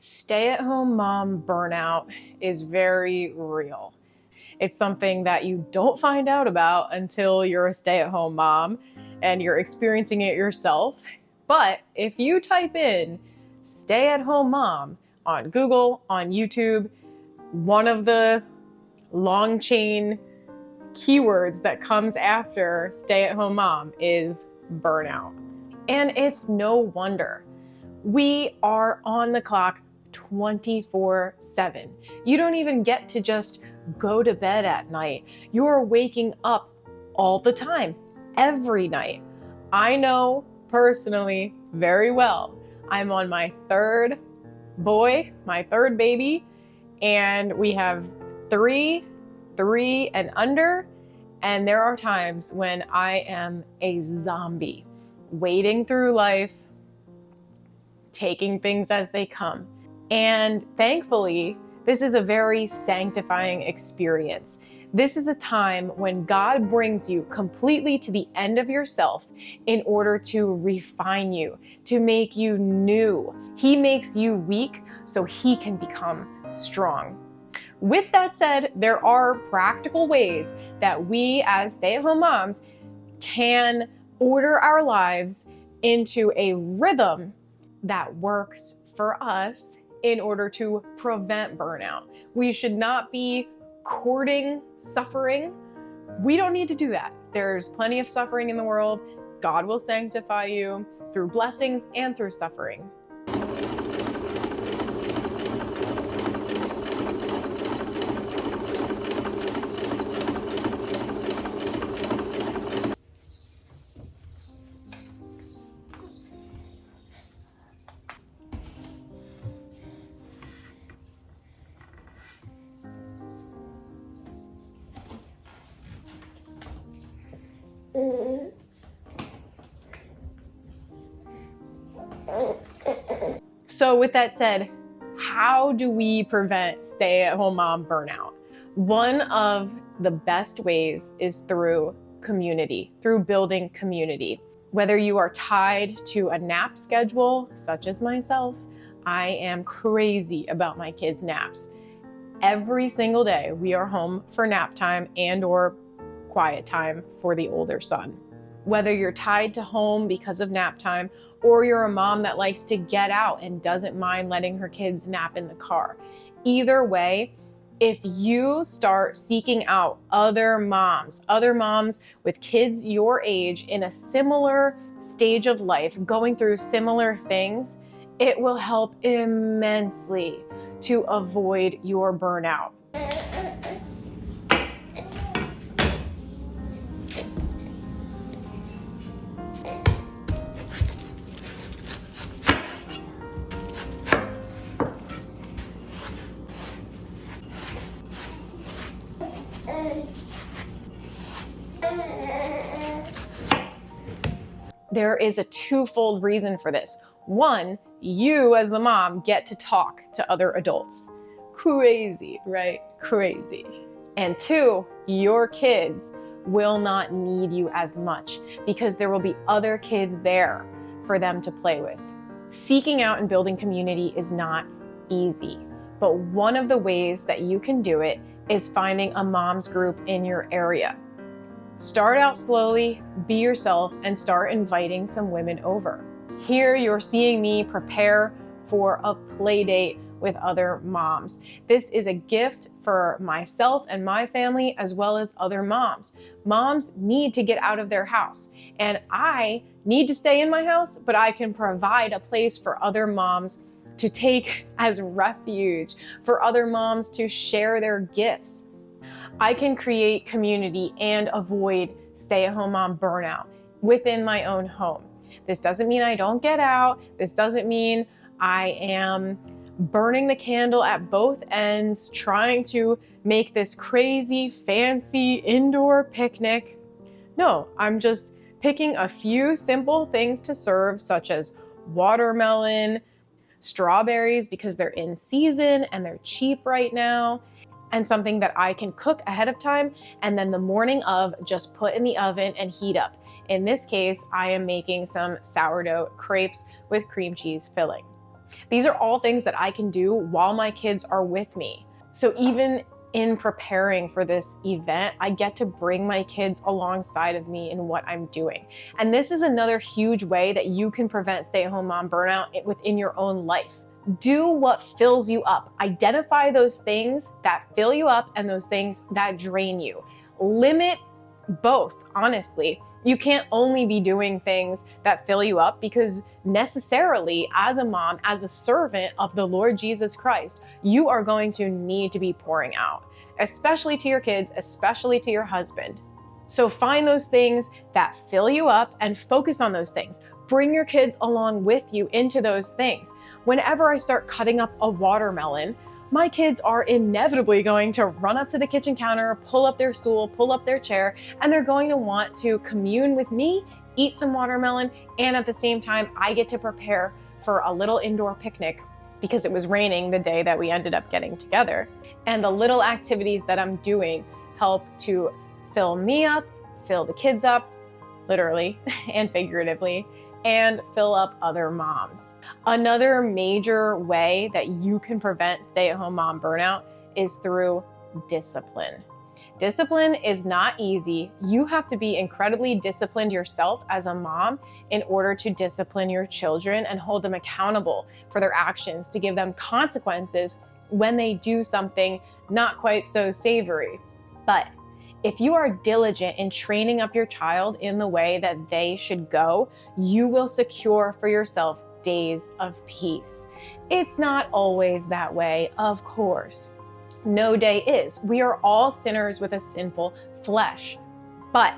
Stay-at-home mom burnout is very real. It's something that you don't find out about until you're a stay-at-home mom and you're experiencing it yourself. But if you type in stay-at-home mom on Google, on YouTube, one of the long chain keywords that comes after stay-at-home mom is burnout. And it's no wonder. We are on the clock 24/7. You don't even get to just go to bed at night. You're waking up all the time, every night. I know personally very well. I'm on my third boy, my third baby, and we have three and under, and there are times when I am a zombie, wading through life, taking things as they come. And thankfully, this is a very sanctifying experience. This is a time when God brings you completely to the end of yourself in order to refine you, to make you new. He makes you weak so He can become strong. With that said, there are practical ways that we as stay-at-home moms can order our lives into a rhythm that works for us in order to prevent burnout. We should not be courting suffering. We don't need to do that. There's plenty of suffering in the world. God will sanctify you through blessings and through suffering. So with that said, how do we prevent stay-at-home mom burnout? One of the best ways is through community, through building community. Whether you are tied to a nap schedule, such as myself, I am crazy about my kids' naps. Every single day we are home for nap time and/or quiet time for the older son. Whether you're tied to home because of nap time, or you're a mom that likes to get out and doesn't mind letting her kids nap in the car. Either way, if you start seeking out other moms with kids your age in a similar stage of life, going through similar things, it will help immensely to avoid your burnout. There is a twofold reason for this. One, you as the mom get to talk to other adults. Crazy, right? Crazy. And two, your kids will not need you as much because there will be other kids there for them to play with. Seeking out and building community is not easy, but one of the ways that you can do it is finding a mom's group in your area. Start out slowly, be yourself, and start inviting some women over. Here you're seeing me prepare for a play date with other moms. This is a gift for myself and my family as well as other moms. Moms need to get out of their house, and I need to stay in my house, but I can provide a place for other moms to take as refuge, for other moms to share their gifts. I can create community and avoid stay-at-home mom burnout within my own home. This doesn't mean I don't get out. This doesn't mean I am burning the candle at both ends, trying to make this crazy, fancy indoor picnic. No, I'm just picking a few simple things to serve, such as watermelon, strawberries because they're in season and they're cheap right now, and something that I can cook ahead of time and then the morning of just put in the oven and heat up. In this case, I am making some sourdough crepes with cream cheese filling. These are all things that I can do while my kids are with me. So even in preparing for this event, I get to bring my kids alongside of me in what I'm doing. And this is another huge way that you can prevent stay-at-home mom burnout within your own life. Do what fills you up. Identify those things that fill you up and those things that drain you. Limit both, honestly. You can't only be doing things that fill you up, because necessarily as a mom, as a servant of the Lord Jesus Christ, you are going to need to be pouring out, especially to your kids, especially to your husband. So find those things that fill you up and focus on those things. Bring your kids along with you into those things. Whenever I start cutting up a watermelon, my kids are inevitably going to run up to the kitchen counter, pull up their stool, pull up their chair, and they're going to want to commune with me, eat some watermelon, and at the same time, I get to prepare for a little indoor picnic because it was raining the day that we ended up getting together. And the little activities that I'm doing help to fill me up, fill the kids up, literally and figuratively, and fill up other moms. Another major way that you can prevent stay-at-home mom burnout is through discipline. Discipline is not easy. You have to be incredibly disciplined yourself as a mom in order to discipline your children and hold them accountable for their actions, to give them consequences when they do something not quite so savory. But if you are diligent in training up your child in the way that they should go, you will secure for yourself days of peace. It's not always that way, of course. No day is. We are all sinners with a sinful flesh. But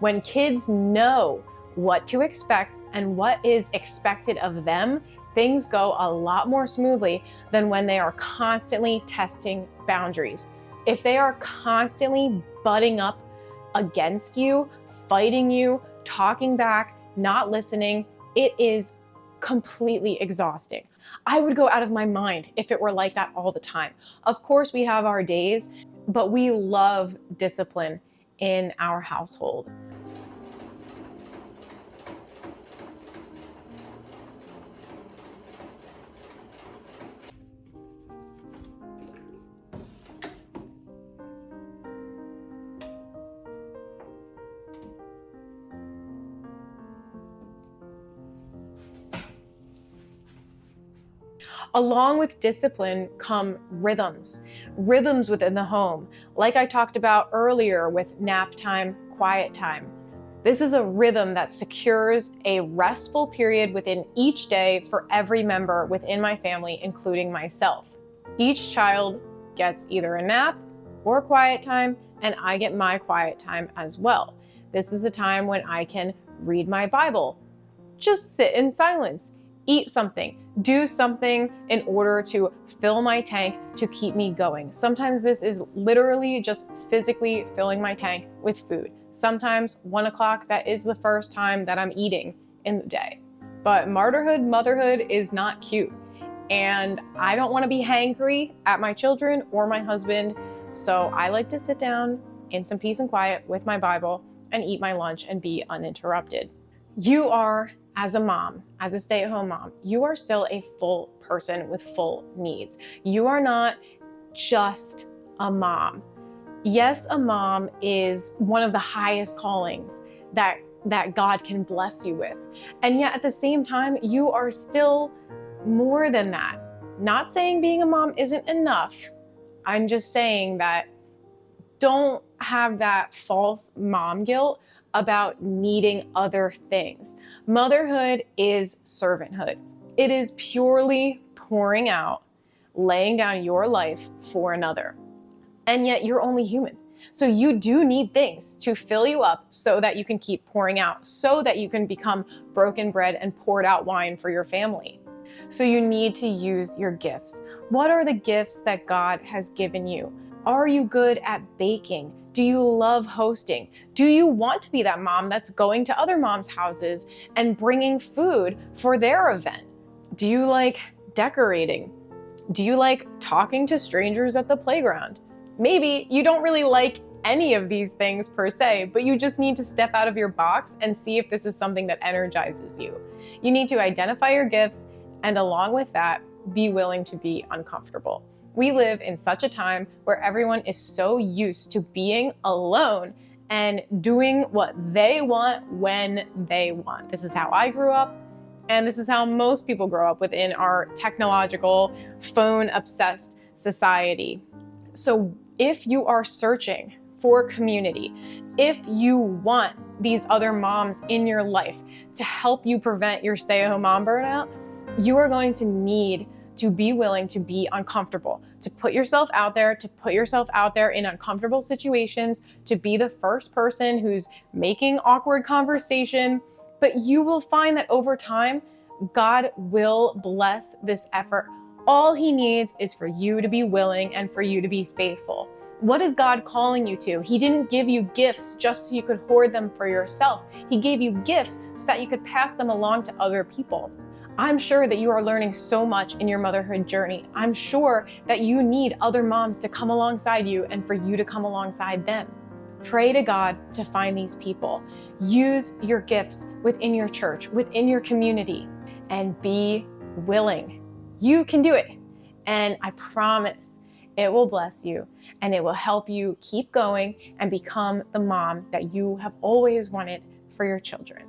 when kids know what to expect and what is expected of them, things go a lot more smoothly than when they are constantly testing boundaries. If they are constantly butting up against you, fighting you, talking back, not listening, it is completely exhausting. I would go out of my mind if it were like that all the time. Of course, we have our days, but we love discipline in our household. Along with discipline come rhythms within the home. Like I talked about earlier with nap time, quiet time. This is a rhythm that secures a restful period within each day for every member within my family, including myself. Each child gets either a nap or quiet time, and I get my quiet time as well. This is a time when I can read my Bible, just sit in silence, eat something, do something in order to fill my tank to keep me going. Sometimes this is literally just physically filling my tank with food. Sometimes 1 o'clock, that is the first time that I'm eating in the day. But martyrhood, motherhood is not cute. And I don't want to be hangry at my children or my husband. So I like to sit down in some peace and quiet with my Bible and eat my lunch and be uninterrupted. You are, as a mom, as a stay-at-home mom, you are still a full person with full needs. You are not just a mom. Yes, a mom is one of the highest callings that God can bless you with. And yet at the same time, you are still more than that. Not saying being a mom isn't enough. I'm just saying that don't have that false mom guilt about needing other things. Motherhood is servanthood. It is purely pouring out, laying down your life for another. And yet you're only human. So you do need things to fill you up so that you can keep pouring out, so that you can become broken bread and poured out wine for your family. So you need to use your gifts. What are the gifts that God has given you? Are you good at baking? Do you love hosting? Do you want to be that mom that's going to other moms' houses and bringing food for their event? Do you like decorating? Do you like talking to strangers at the playground? Maybe you don't really like any of these things per se, but you just need to step out of your box and see if this is something that energizes you. You need to identify your gifts And along with that, be willing to be uncomfortable. We live in such a time where everyone is so used to being alone and doing what they want when they want. This is how I grew up, and this is how most people grow up within our technological, phone-obsessed society. So if you are searching for community, if you want these other moms in your life to help you prevent your stay-at-home mom burnout, you are going to need to be willing to be uncomfortable, to put yourself out there, in uncomfortable situations, to be the first person who's making awkward conversation. But you will find that over time, God will bless this effort. All he needs is for you to be willing and for you to be faithful. What is God calling you to? He didn't give you gifts just so you could hoard them for yourself. He gave you gifts so that you could pass them along to other people. I'm sure that you are learning so much in your motherhood journey. I'm sure that you need other moms to come alongside you and for you to come alongside them. Pray to God to find these people. Use your gifts within your church, within your community, and be willing. You can do it. And I promise it will bless you and it will help you keep going and become the mom that you have always wanted for your children.